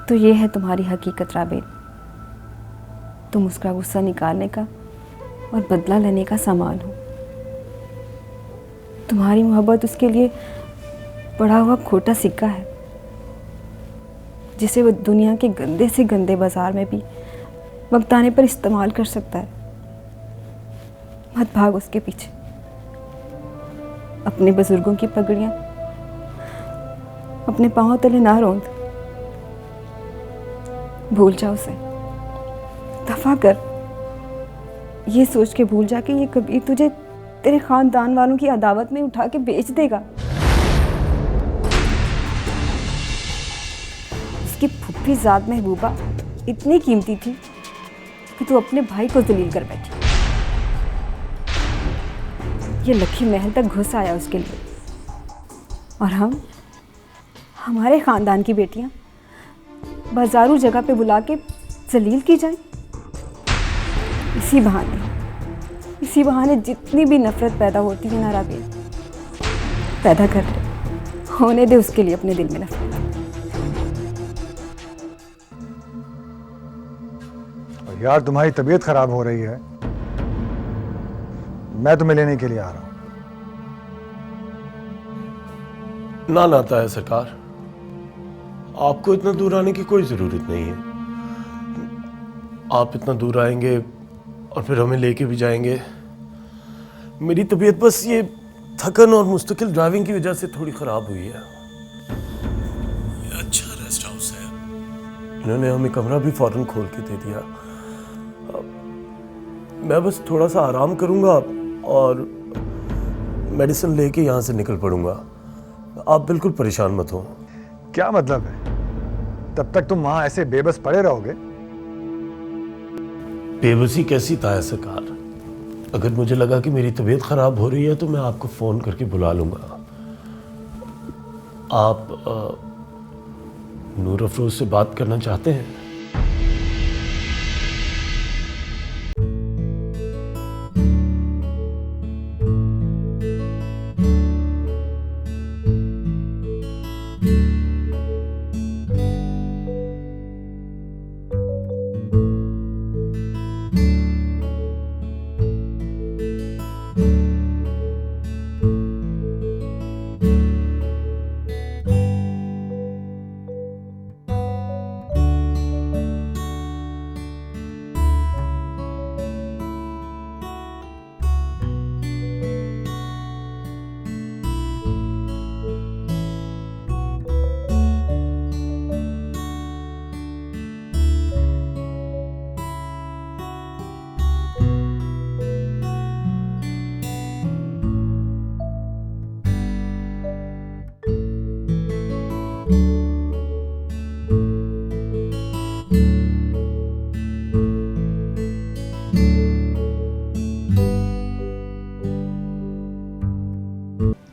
तो ये है तुम्हारी हकीकत राबेल। तुम उसका गुस्सा निकालने का और बदला लेने का सामान हो। तुम्हारी मोहब्बत उसके लिए पड़ा हुआ खोटा सिक्का है, जिसे वो दुनिया के गंदे से गंदे बाजार में भी वक्त आने पर इस्तेमाल कर सकता है। मत भाग उसके पीछे। अपने बुजुर्गों की पगड़ियां अपने पांव तले ना रौंद। भूल जा उसे, दफा कर। ये सोच के भूल जा कि ये कभी तुझे तेरे खानदान वालों की अदावत में उठा के बेच देगा। उसकी फुफ्फी ज़ात महबूबा इतनी कीमती थी कि तू अपने भाई को जलील कर बैठी। ये लखी महल तक घुस आया उसके लिए, और हमारे खानदान की बेटियां बाजारू जगह पे बुला के जलील की जाए। इसी बहाने जितनी भी नफरत पैदा होती है ना राबेल, पैदा कर ले, होने दे उसके लिए अपने दिल में नफरत। यार तुम्हारी तबीयत खराब हो रही है, मैं तुम्हें लेने के लिए आ रहा हूं। ना नाता है सरकार, आपको इतना दूर आने की कोई जरूरत नहीं है। आप इतना दूर आएंगे और फिर हमें लेके भी जाएंगे। मेरी तबीयत बस ये थकन और मुस्तकिल ड्राइविंग की वजह से थोड़ी खराब हुई है। ये अच्छा रेस्ट हाउस है, इन्होंने हमें कमरा भी फौरन खोल के दे दिया। मैं बस थोड़ा सा आराम करूंगा और मेडिसिन लेके यहाँ से निकल पड़ूंगा। आप बिल्कुल परेशान मत हो। क्या मतलब है? तब तक तुम वहां ऐसे बेबस पड़े रहोगे? बेबसी कैसी था सरकार? अगर मुझे लगा कि मेरी तबीयत खराब हो रही है तो मैं आपको फोन करके बुला लूंगा। आप नूर अफरोज से बात करना चाहते हैं?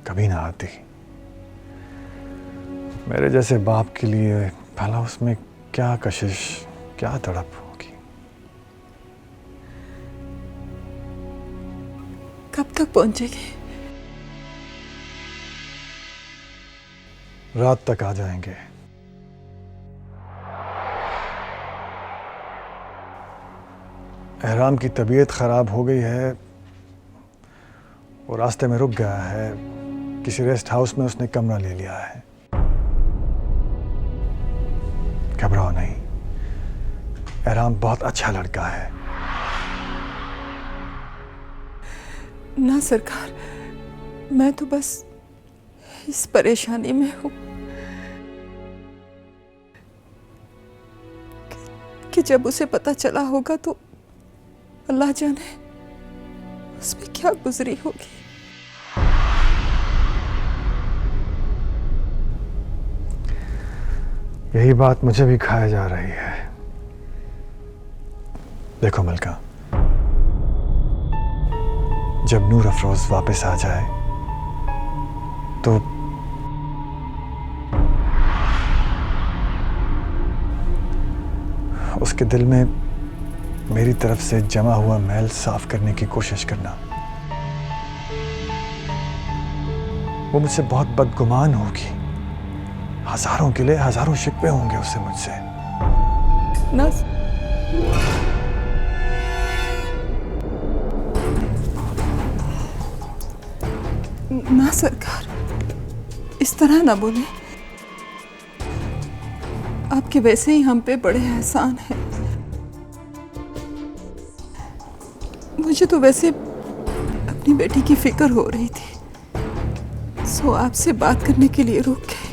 कभी ना आती। मेरे जैसे बाप के लिए भला उसमें क्या कशिश, क्या तड़प होगी। कब तक पहुंचेगी? रात तक आ जाएंगे। एहराम की तबीयत खराब हो गई है, वो रास्ते में रुक गया है। किसी रेस्ट हाउस में उसने कमरा ले लिया है। घबराओ नहीं, एहराम बहुत अच्छा लड़का है। ना सरकार, मैं तो बस इस परेशानी में हूं कि जब उसे पता चला होगा तो अल्लाह जाने उसमें क्या गुजरी होगी। यही बात मुझे भी खाया जा रही है। देखो मलका, जब नूर अफरोज वापस आ जाए तो उसके दिल में मेरी तरफ से जमा हुआ मैल साफ करने की कोशिश करना। वो मुझसे बहुत बदगुमान होगी। हजारों गिले, हजारों शिकवे होंगे उससे मुझसे। ना सरकार, इस तरह ना बोले। आपके वैसे ही हम पे बड़े एहसान हैं। मुझे तो वैसे अपनी बेटी की फिक्र हो रही थी, सो आपसे बात करने के लिए रुक गए।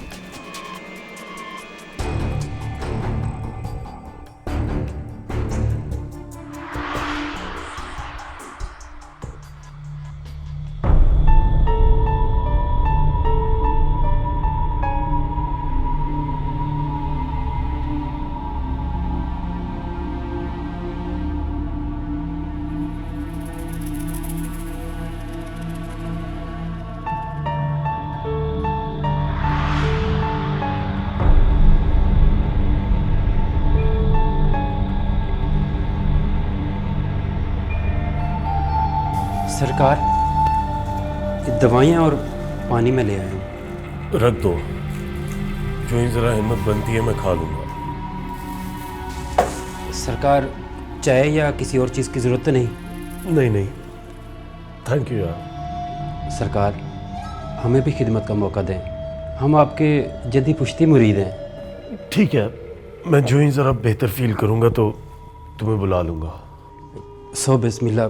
सरकार, ये दवाइयाँ और पानी में ले आया हूँ। रख दो, जो ही जरा हिम्मत बनती है मैं खा लूंगा। सरकार, चाय या किसी और चीज़ की ज़रूरत तो नहीं? नहीं नहीं, थैंक यू यार। सरकार, हमें भी खिदमत का मौका दें। हम आपके जद्दी पुश्ती मुरीद हैं। ठीक है, मैं जो ही जरा बेहतर फील करूंगा तो तुम्हें बुला लूंगा। सो बिस्मिल्लाह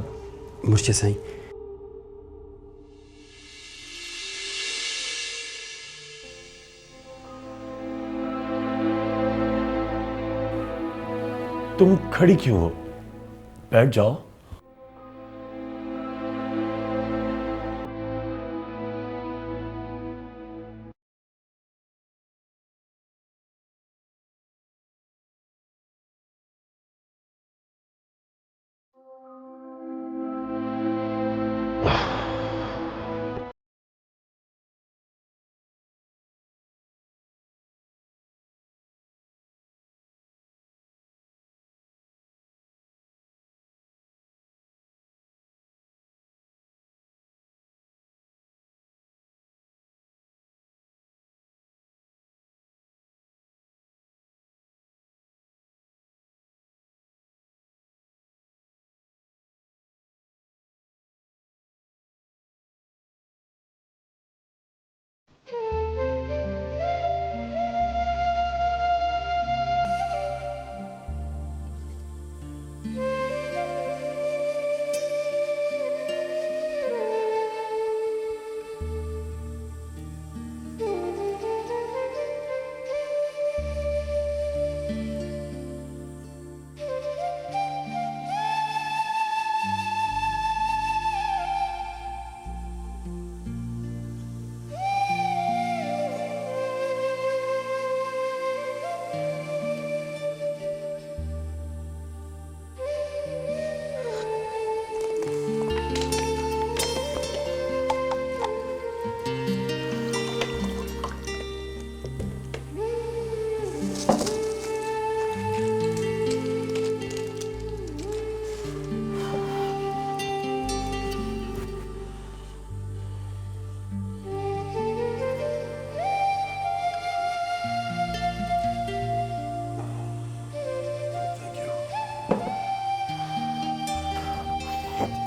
मुर्शिद साईं। तुम खड़ी क्यों हो? बैठ जाओ।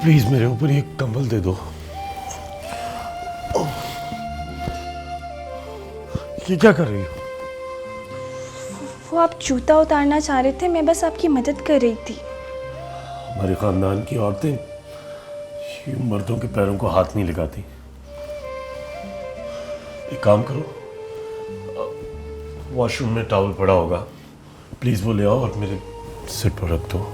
प्लीज मेरे ऊपर एक कंबल दे दो। ये क्या कर रही हो? वो आप जूता उतारना चाह रहे थे, मैं बस आपकी मदद कर रही थी। हमारे खानदान की औरतें यूं मर्दों के पैरों को हाथ नहीं लगाती। एक काम करो, वॉशरूम में टॉवल पड़ा होगा, प्लीज वो ले आओ और मेरे सिर पर रख दो।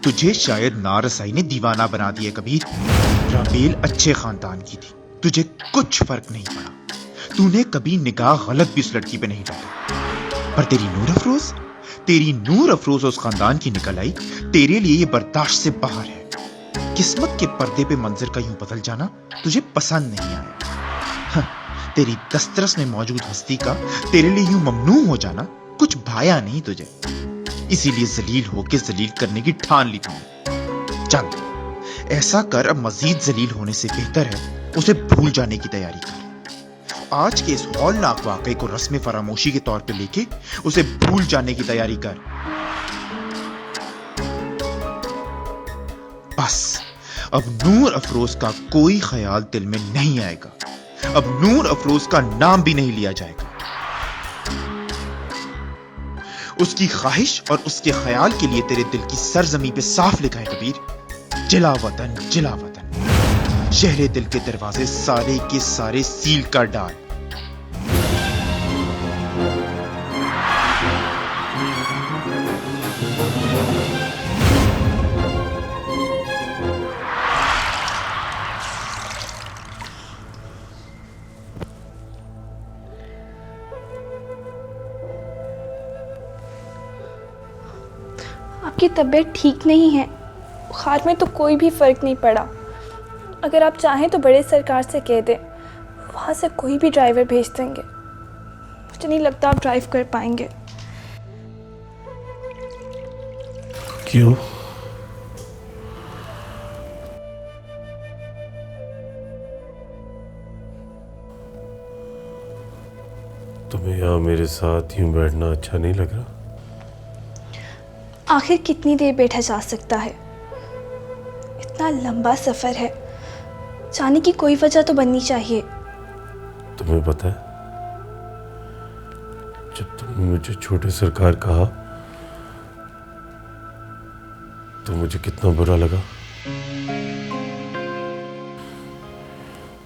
तुझे शायद नारसाई ने दीवाना बना दिया कबीर। राबेल अच्छे खानदान की थी, तुझे कुछ फर्क नहीं पड़ा। तूने कभी निगाह गलत भी उस लड़की पे नहीं डाली। पर तेरी नूर अफरोज उस खानदान की निकल आई, तेरे लिए ये बर्दाश्त से बाहर है। किस्मत के पर्दे पे मंजर का यूं बदल जाना तुझे पसंद नहीं आया। तेरी दस्तरस में मौजूद हस्ती का तेरे लिए यूं ममनू हो जाना कुछ भाया नहीं तुझे, इसीलिए जलील होके जलील करने की ठान ली तूने। चल ऐसा कर, अब मजीद जलील होने से बेहतर है उसे भूल जाने की तैयारी कर। आज के इस हौलनाक वाकये को रस्म फरामोशी के तौर पे लेके उसे भूल जाने की तैयारी कर। बस अब नूर अफरोज का कोई ख्याल दिल में नहीं आएगा, अब नूर अफरोज का नाम भी नहीं लिया जाएगा। उसकी ख्वाहिश और उसके ख्याल के लिए तेरे दिल की सरजमी पे साफ लिखा है कबीर, जिला वतन शहरे दिल के दरवाजे सारे के सारे सील कर डाल। आपकी तबीयत ठीक नहीं है, बुखार में तो कोई भी फ़र्क नहीं पड़ा। अगर आप चाहें तो बड़े सरकार से कह दें, वहाँ से कोई भी ड्राइवर भेज देंगे। मुझे नहीं लगता आप ड्राइव कर पाएंगे। क्यों? तुम्हें यहाँ मेरे साथ यूं बैठना अच्छा नहीं लग रहा? आखिर कितनी देर बैठा जा सकता है? इतना लंबा सफ़र है, जाने की कोई वजह तो बननी चाहिए। तुम्हें पता है, जब तुमने मुझे छोटे सरकार कहा तो मुझे कितना बुरा लगा।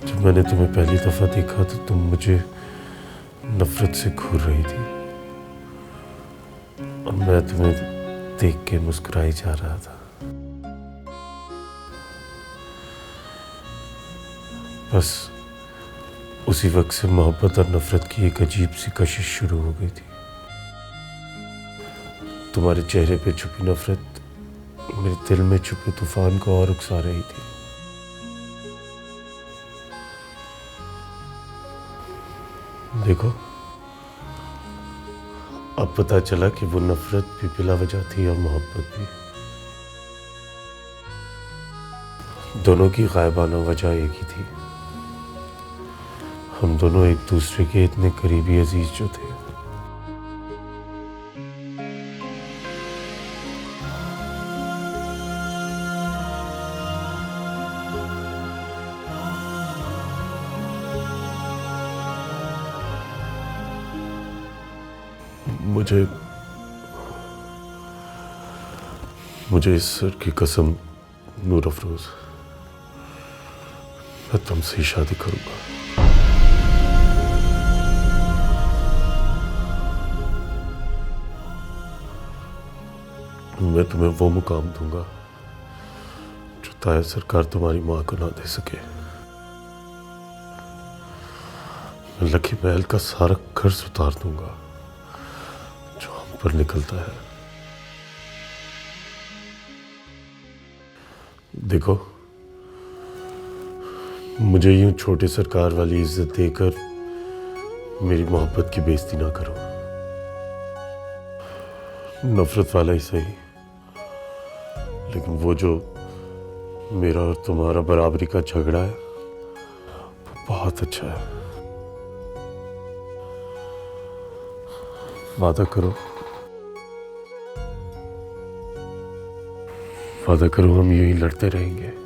जब मैंने तुम्हें पहली दफा देखा तो तुम मुझे नफरत से घूर रही थी और मैं तुम्हें देख के मुस्कुराई जा रहा था। बस उसी वक्त से मोहब्बत और नफरत की एक अजीब सी कशिश शुरू हो गई थी। तुम्हारे चेहरे पे छुपी नफरत मेरे दिल में छुपे तूफान को और उकसा रही थी। देखो, अब पता चला कि वो नफरत भी बिला वजह थी और मोहब्बत भी। दोनों की गायबाना वजह एक ही थी, हम दोनों एक दूसरे के इतने करीबी अजीज जो थे। मुझे इस सर की कसम नूर अफरोज, मैं तुमसे ही शादी करूंगा। मैं तुम्हें वो मुकाम दूंगा जो ताया सरकार तुम्हारी मां को ना दे सके। मैं लकी महल का सारा कर्ज उतार दूंगा जो हम पर निकलता है। देखो, मुझे यूं छोटे सरकार वाली इज्जत देकर मेरी मोहब्बत की बेइज्जती ना करो। नफरत वाला ही सही, लेकिन वो जो मेरा और तुम्हारा बराबरी का झगड़ा है वो बहुत अच्छा है। वादा करो, वादा करो हम यही लड़ते रहेंगे।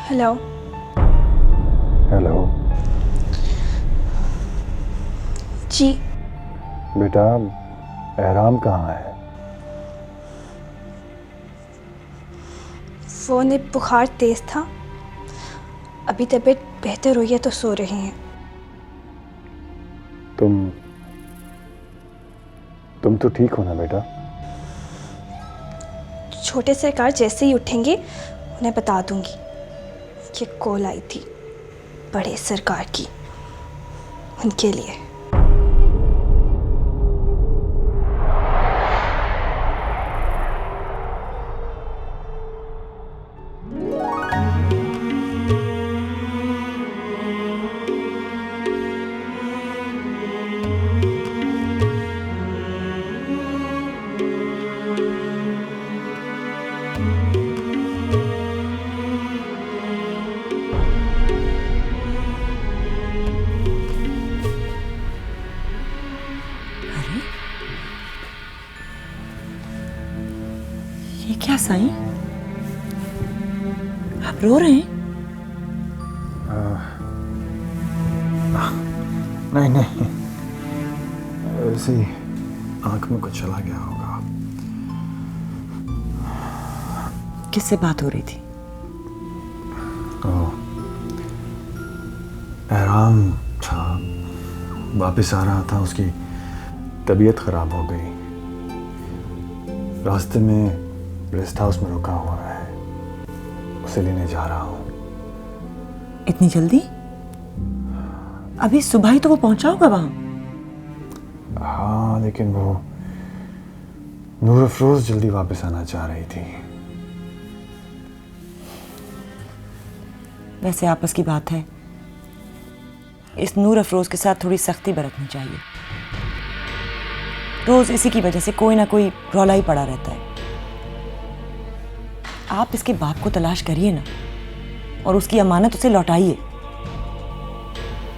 हेलो। हेलो जी। बेटा, एहराम कहाँ है? वो ने बुखार तेज था, अभी तबीयत बेहतर हुई है तो सो रहे हैं। तुम तो ठीक हो ना बेटा? छोटे सरकार जैसे ही उठेंगे उन्हें बता दूंगी कि कॉल आई थी बड़े सरकार की, उनके लिए। ये क्या साईं, आप रो रहे हैं? नहीं, ऐसे ही आंख में कुछ चला गया होगा। किससे बात हो रही थी? एहराम था, वापस आ रहा था, उसकी तबीयत खराब हो गई। रास्ते में रेस्ट हाउस में रुका हुआ है, उसे लेने जा रहा हूँ। इतनी जल्दी? अभी सुबह ही तो वो पहुंचा होगा वहां। हाँ, लेकिन वो नूर अफरोज जल्दी वापस आना चाह रही थी। वैसे आपस की बात है, इस नूर अफरोज के साथ थोड़ी सख्ती बरतनी चाहिए। रोज इसी की वजह से कोई ना कोई रौला ही पड़ा रहता है। आप इसके बाप को तलाश करिए ना, और उसकी अमानत उसे लौटाइए।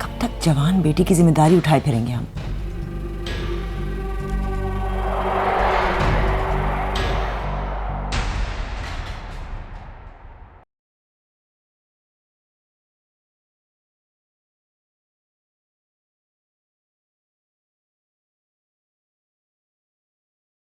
कब तक जवान बेटी की जिम्मेदारी उठाए फिरेंगे हम?